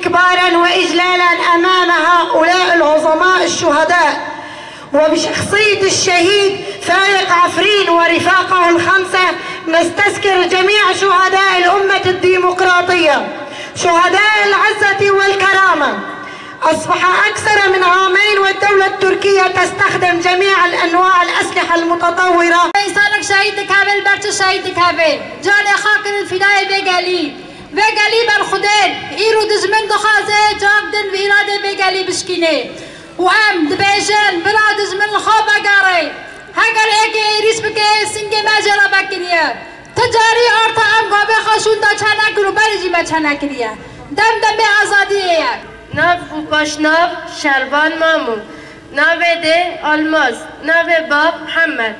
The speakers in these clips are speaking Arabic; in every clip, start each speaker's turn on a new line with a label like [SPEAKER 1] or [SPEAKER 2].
[SPEAKER 1] استكبارا وإجلالا أمام هؤلاء العظماء الشهداء، وبشخصية الشهيد فايق عفرين ورفاقه الخمسة نستذكر جميع شهداء الأمة الديمقراطية، شهداء العزة والكرامة. أصبح أكثر من عامين والدولة التركية تستخدم جميع الأنواع الأسلحة المتطورة.
[SPEAKER 2] إنسانك شهيد كامل برچ شهيد كامل جان خاكر الفداء بقالي بالخدين إيرو دجمن دخازة جاقدن بإرادة بقالي بشكيني وأم دبيجن بلا دجمن الخوبة قاري هنگر ايكي إيريس بكي سنگي ماجرة بكريا تجاري أرتا أم قابي خاشون دا چانا کرو برجي ما چانا کريا دم آزادي
[SPEAKER 3] ناف و پاشناف شربان مامون ناف ده آلماس ناف باب محمد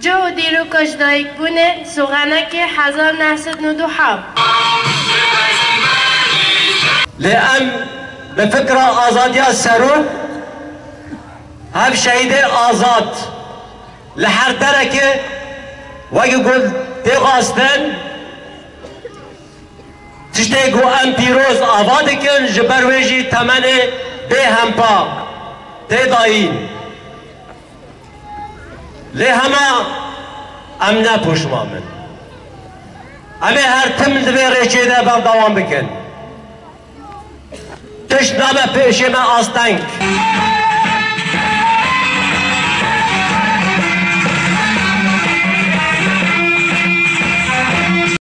[SPEAKER 3] جو دیرو کشدایک بونه سوغانک 1992
[SPEAKER 4] لأن بفكرة آزادية السرو هم شهيد آزاد لحر دركه ويقول تغاستن تشتيقو ام بيروز آوادكن جبرويجي تمني بهم باق تداين لهما ام نپوش مامن امي هر تمل دبي ريچه ده بردوام بكن تشنامه پیشه ما آستنگ